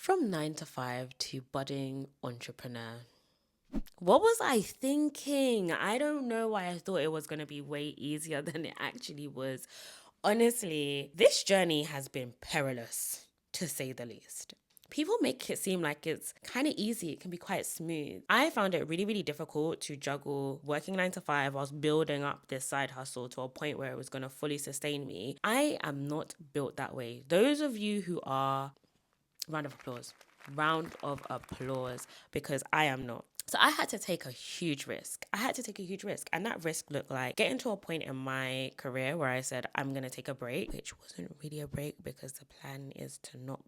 From 9 to 5 to budding entrepreneur. What was I thinking? I don't know why I thought it was going to be way easier than it actually was. Honestly, this journey has been perilous, to say the least. People make it seem like it's kind of easy. It can be quite smooth. I found it really, really difficult to juggle working 9 to 5 whilst building up this side hustle to a point where it was going to fully sustain me. I am not built that way. Those of you who are, round of applause, because I am not. So I had to take a huge risk. And that risk looked like getting to a point in my career where I said, I'm going to take a break, which wasn't really a break because the plan is to not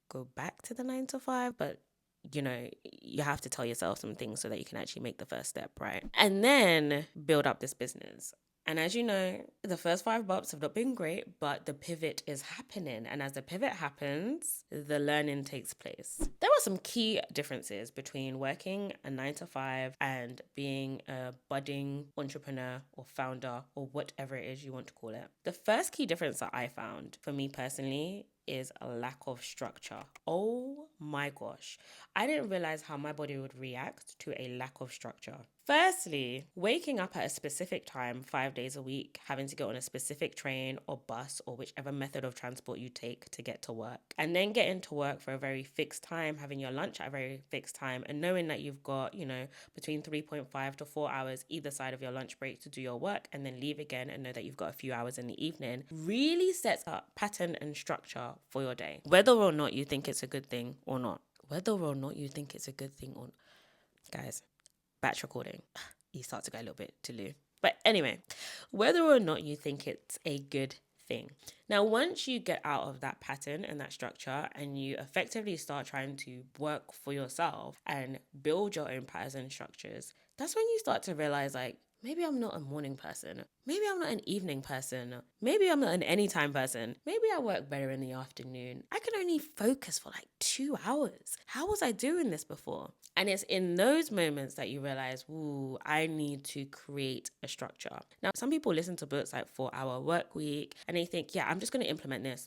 go back to the 9 to 5, but you have to tell yourself some things so that you can actually make the first step, right? And then build up this business. And as you know, the first 5 months have not been great, but the pivot is happening. And as the pivot happens, the learning takes place. There are some key differences between working a 9 to 5 and being a budding entrepreneur or founder or whatever it is you want to call it. The first key difference that I found for me personally is a lack of structure. Oh my gosh. I didn't realize how my body would react to a lack of structure. Firstly, waking up at a specific time 5 days a week, having to get on a specific train or bus or whichever method of transport you take to get to work, and then getting to work for a very fixed time, having your lunch at a very fixed time, and knowing that you've got, between 3.5 to 4 hours either side of your lunch break to do your work and then leave again and know that you've got a few hours in the evening really sets up pattern and structure for your day. Whether or not you think it's a good thing or not. Guys, batch recording. You start to go a little bit too low. But anyway, whether or not you think it's a good thing. Now, once you get out of that pattern and that structure and you effectively start trying to work for yourself and build your own patterns and structures, that's when you start to realize maybe I'm not a morning person. Maybe I'm not an evening person. Maybe I'm not an anytime person. Maybe I work better in the afternoon. I can only focus for 2 hours. How was I doing this before? And it's in those moments that you realize, ooh, I need to create a structure. Now, some people listen to books like 4-Hour Work Week and they think, yeah, I'm just going to implement this.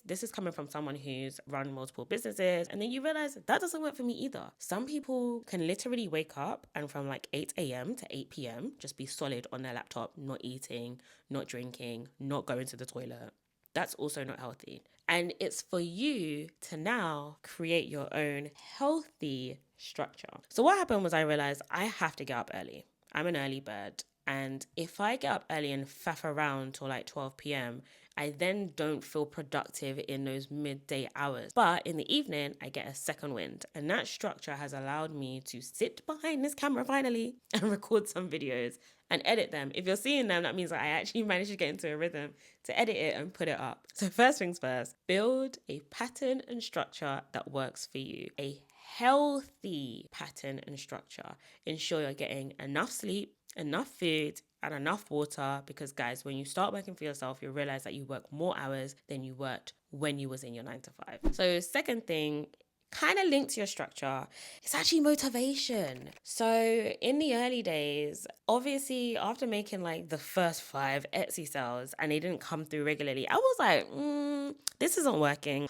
This is coming from someone who's run multiple businesses. And then you realize that doesn't work for me either. Some people can literally wake up and from 8 a.m. to 8 p.m. just be solid on their laptop, not eating, not drinking, not going to the toilet. That's also not healthy. And it's for you to now create your own healthy structure. So what happened was I realized I have to get up early. I'm an early bird. And if I get up early and faff around till 12 p.m., I then don't feel productive in those midday hours. But in the evening, I get a second wind. And that structure has allowed me to sit behind this camera finally and record some videos and edit them. If you're seeing them, that means that I actually managed to get into a rhythm to edit it and put it up. So first things first, build a pattern and structure that works for you. A healthy pattern and structure. Ensure you're getting enough sleep, enough food, and enough water, because guys, when you start working for yourself, you realize that you work more hours than you worked when you was in your 9 to 5. So second thing, kind of linked to your structure, it's actually motivation. So in the early days, obviously after making the first 5 Etsy sales and they didn't come through regularly, I was like, this isn't working.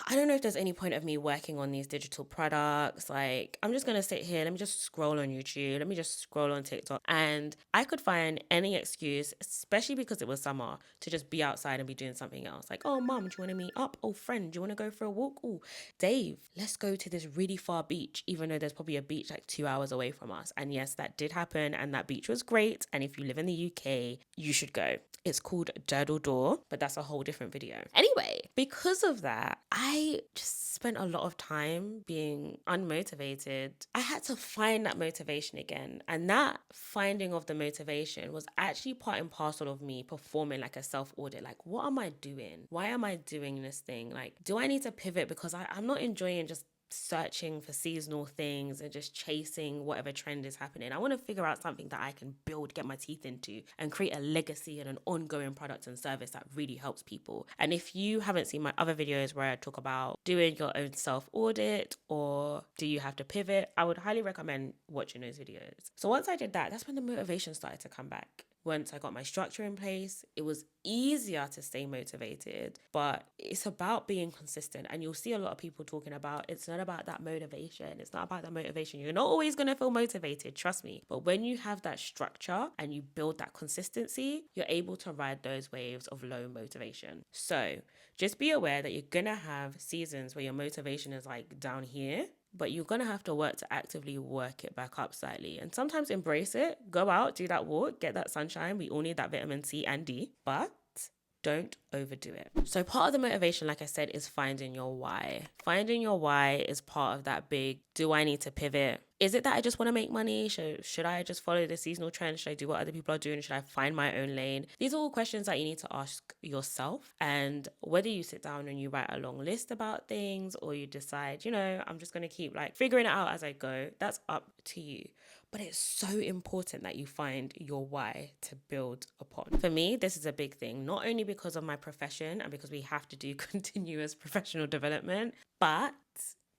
I don't know if there's any point of me working on these digital products. I'm just going to sit here. Let me just scroll on YouTube. Let me just scroll on TikTok. And I could find any excuse, especially because it was summer, to just be outside and be doing something else. Oh, mom, do you want to meet up? Oh, friend, do you want to go for a walk? Oh, Dave, let's go to this really far beach, even though there's probably a beach 2 hours away from us. And yes, that did happen. And that beach was great. And if you live in the UK, you should go. It's called Durdle Door, but that's a whole different video. Anyway, because of that, I just spent a lot of time being unmotivated. I had to find that motivation again. And that finding of the motivation was actually part and parcel of me performing a self-audit. What am I doing? Why am I doing this thing? Do I need to pivot? Because I'm not enjoying just searching for seasonal things and just chasing whatever trend is happening. I want to figure out something that I can build, get my teeth into, and create a legacy and an ongoing product and service that really helps people. And if you haven't seen my other videos where I talk about doing your own self-audit or do you have to pivot, I would highly recommend watching those videos. So once I did that, that's when the motivation started to come back. Once I got my structure in place, it was easier to stay motivated. But it's about being consistent. And you'll see a lot of people talking about it's not about that motivation. It's not about that motivation. You're not always going to feel motivated, trust me. But when you have that structure and you build that consistency, you're able to ride those waves of low motivation. So just be aware that you're going to have seasons where your motivation is like down here, but you're going to have to work to actively work it back up slightly. And sometimes embrace it. Go out, do that walk, get that sunshine. We all need that vitamin C and D, but don't overdo it. So part of the motivation, like I said, is finding your why. Finding your why is part of that big, do I need to pivot? Is it that I just want to make money? Should I just follow the seasonal trend? Should I do what other people are doing? Should I find my own lane? These are all questions that you need to ask yourself. And whether you sit down and you write a long list about things or you decide, I'm just going to keep like figuring it out as I go, that's up to you. But it's so important that you find your why to build upon. For me, this is a big thing, not only because of my profession and because we have to do continuous professional development, but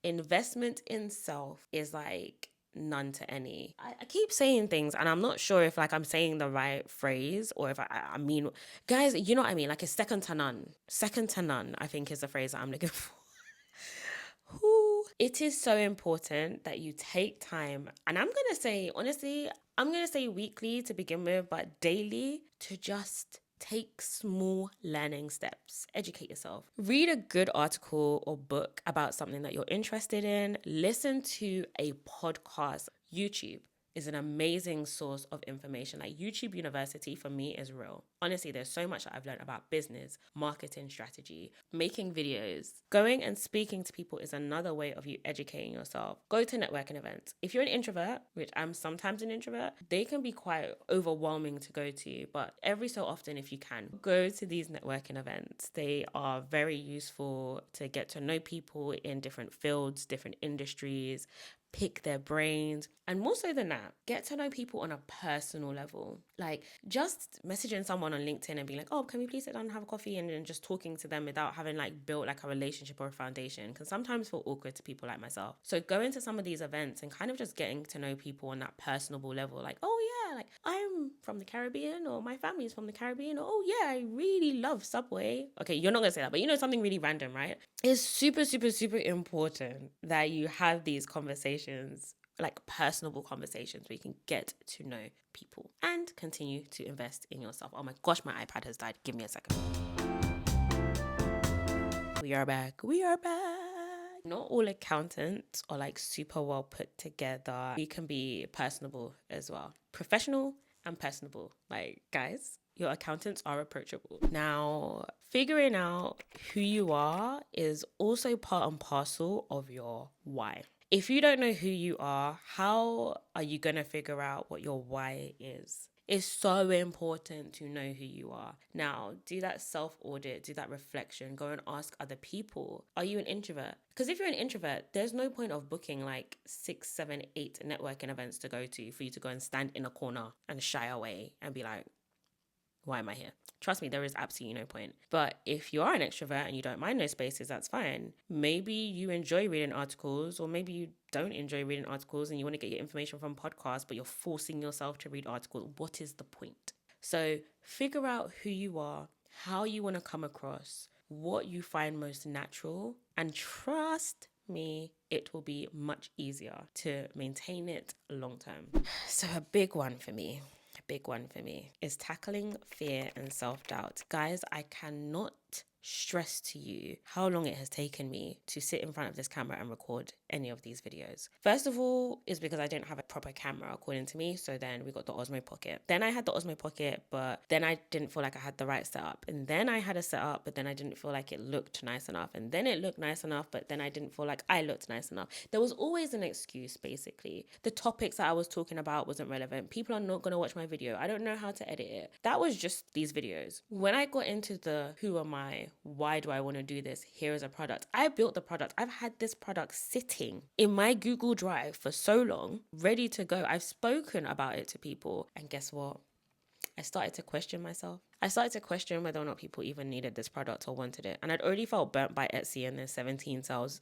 investment in self is like none to any. I keep saying things and I'm not sure if like I'm saying the right phrase or if I mean, guys, you know what I mean? Like it's second to none. Second to none, I think is the phrase that I'm looking for. It is so important that you take time, and I'm going to say, honestly, I'm going to say weekly to begin with, but daily to just take small learning steps. Educate yourself. Read a good article or book about something that you're interested in. Listen to a podcast. YouTube is an amazing source of information. Like YouTube University for me is real. Honestly, there's so much that I've learned about business, marketing strategy, making videos. Going and speaking to people is another way of you educating yourself. Go to networking events. If you're an introvert, which I'm sometimes an introvert, they can be quite overwhelming to go to, but every so often, if you can, go to these networking events. They are very useful to get to know people in different fields, different industries, pick their brains, and more so than that, get to know people on a personal level. Like just messaging someone on LinkedIn and being like, oh, can we please sit down and have a coffee, and then just talking to them without having like built like a relationship or a foundation can sometimes feel awkward to people like myself. So going to some of these events and kind of just getting to know people on that personable level, like, oh yeah, like I'm from the Caribbean, or my family's from the Caribbean, or oh yeah, I really love Subway. Okay, you're not gonna say that, but something really random, right? It's super, super, super important that you have these conversations, like personable conversations where you can get to know people and continue to invest in yourself. Oh my gosh, my iPad has died. Give me a second. We are back. Not all accountants are like super well put together. You can be personable as well. Professional and personable. Like, guys, your accountants are approachable. Now, figuring out who you are is also part and parcel of your why. If you don't know who you are, how are you going to figure out what your why is? It's so important to know who you are. Now, do that self-audit, do that reflection, go and ask other people. Are you an introvert? Because if you're an introvert, there's no point of booking like 6, 7, 8 networking events to go to for you to go and stand in a corner and shy away and be like, why am I here? Trust me, there is absolutely no point. But if you are an extrovert and you don't mind those spaces, that's fine. Maybe you enjoy reading articles, or maybe you don't enjoy reading articles and you want to get your information from podcasts, but you're forcing yourself to read articles. What is the point? So figure out who you are, how you want to come across, what you find most natural, and trust me, it will be much easier to maintain it long term. So a big one for me is tackling fear and self-doubt. Guys, I cannot stress to you how long it has taken me to sit in front of this camera and record any of these videos. First of all, is because I didn't have a proper camera according to me. So then we got the Osmo Pocket. Then I had the Osmo Pocket, but then I didn't feel like I had the right setup. And then I had a setup, but then I didn't feel like it looked nice enough. And then it looked nice enough, but then I didn't feel like I looked nice enough. There was always an excuse, basically. The topics that I was talking about wasn't relevant. People are not going to watch my video. I don't know how to edit it. That was just these videos. When I got into the who am I, why do I want to do this, here is a product. I built the product. I've had this product sitting in my Google Drive for so long, ready to go. I've spoken about it to people. And guess what? I started to question myself. I started to question whether or not people even needed this product or wanted it. And I'd already felt burnt by Etsy and there's 17 sales.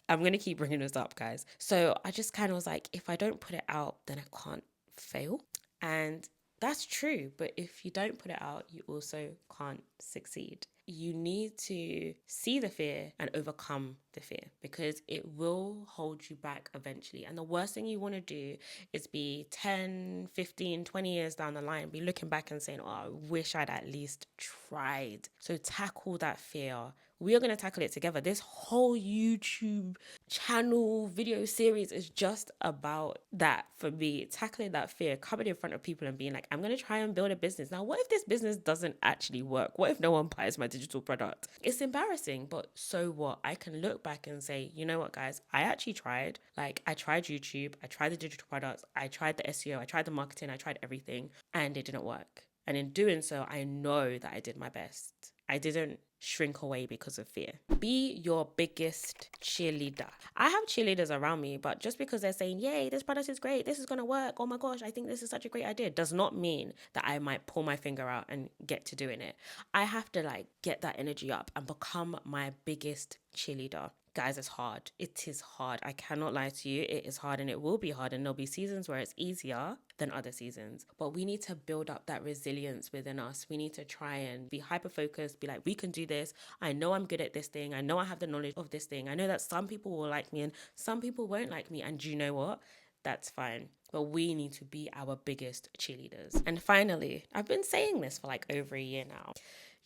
I'm going to keep bringing this up, guys. So I just kind of was like, if I don't put it out, then I can't fail. And That's true. But if you don't put it out, you also can't succeed. You need to see the fear and overcome the fear, because it will hold you back eventually. And the worst thing you want to do is be 10, 15, 20 years down the line, be looking back and saying, oh, I wish I'd at least tried. So tackle that fear. We are going to tackle it together. This whole YouTube channel video series is just about that for me, tackling that fear, coming in front of people and being like, I'm going to try and build a business. Now, what if this business doesn't actually work? What if no one buys my digital product? It's embarrassing, but so what? I can look back and say, you know what, guys, I actually tried. Like, I tried YouTube, I tried the digital products, I tried the SEO, I tried the marketing, I tried everything, and it didn't work. And in doing so, I know that I did my best. I didn't shrink away because of fear. Be your biggest cheerleader. I have cheerleaders around me, but just because they're saying, yay, this product is great, this is going to work, oh my gosh, I think this is such a great idea, does not mean that I might pull my finger out and get to doing it. I have to get that energy up and become my biggest cheerleader. Guys, it's hard. It is hard. I cannot lie to you. It is hard, and it will be hard, and there'll be seasons where it's easier than other seasons. But we need to build up that resilience within us. We need to try and be hyper-focused, be like, we can do this. I know I'm good at this thing. I know I have the knowledge of this thing. I know that some people will like me and some people won't like me. And you know what? That's fine. But we need to be our biggest cheerleaders. And finally, I've been saying this for over a year now.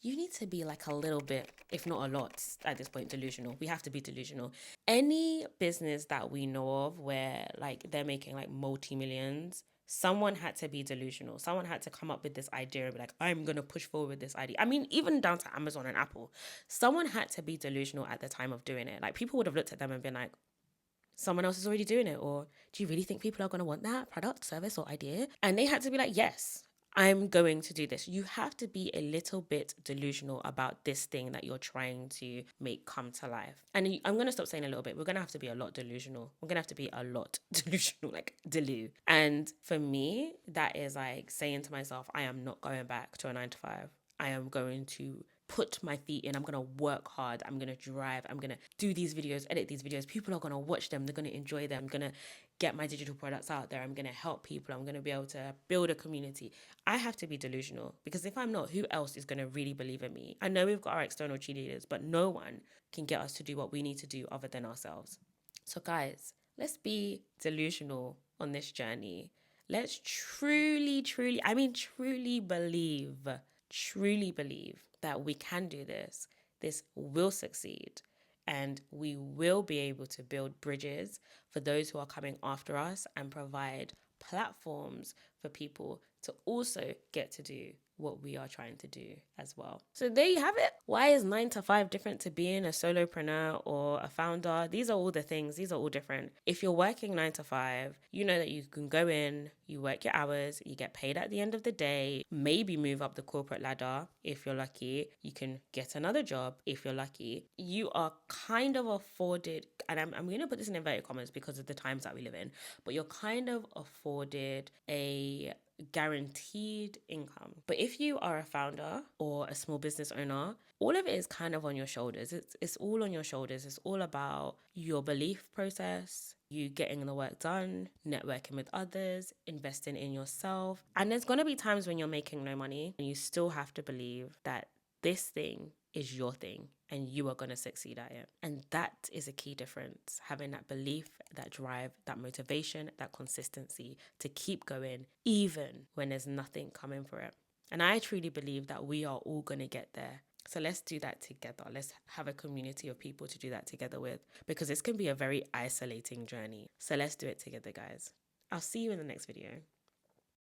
You need to be a little bit, if not a lot, at this point, delusional. We have to be delusional. Any business that we know of where they're making multi-millions, someone had to be delusional. Someone had to come up with this idea and be like, I'm going to push forward with this idea. I mean, even down to Amazon and Apple, someone had to be delusional at the time of doing it. People would have looked at them and been like, someone else is already doing it. Or do you really think people are going to want that product, service, or idea? And they had to be like, yes, I'm going to do this. You have to be a little bit delusional about this thing that you're trying to make come to life. And I'm going to stop saying a little bit. We're going to have to be a lot delusional. We're going to have to be a lot delusional, delu. And for me, that is saying to myself, I am not going back to a 9 to 5. I am going to put my feet in. I'm going to work hard. I'm going to drive. I'm going to do these videos, edit these videos. People are going to watch them. They're going to enjoy them. I'm going to get my digital products out there. I'm going to help people. I'm going to be able to build a community. I have to be delusional, because if I'm not, who else is going to really believe in me? I know we've got our external cheerleaders, but no one can get us to do what we need to do other than ourselves. So guys, let's be delusional on this journey. Let's truly believe that we can do this. This will succeed. And we will be able to build bridges for those who are coming after us and provide platforms for people to also get to do what we are trying to do as well. So there you have it. Why is 9 to 5 different to being a solopreneur or a founder? These are all the things. These are all different. If you're working 9 to 5, you know that you can go in, you work your hours, you get paid at the end of the day, maybe move up the corporate ladder if you're lucky. You can get another job if you're lucky. You are kind of afforded, and I'm going to put this in inverted commas because of the times that we live in, but you're kind of afforded a guaranteed income. But if you are a founder or a small business owner, all of it is kind of on your shoulders. It's all on your shoulders. It's all about your belief process, you getting the work done, networking with others, investing in yourself. And there's going to be times when you're making no money and you still have to believe that this thing is your thing and you are going to succeed at it. And that is a key difference, having that belief, that drive, that motivation, that consistency to keep going even when there's nothing coming for it. And I truly believe that we are all going to get there. So let's do that together. Let's have a community of people to do that together with, because this can be a very isolating journey. So let's do it together, guys. I'll see you in the next video.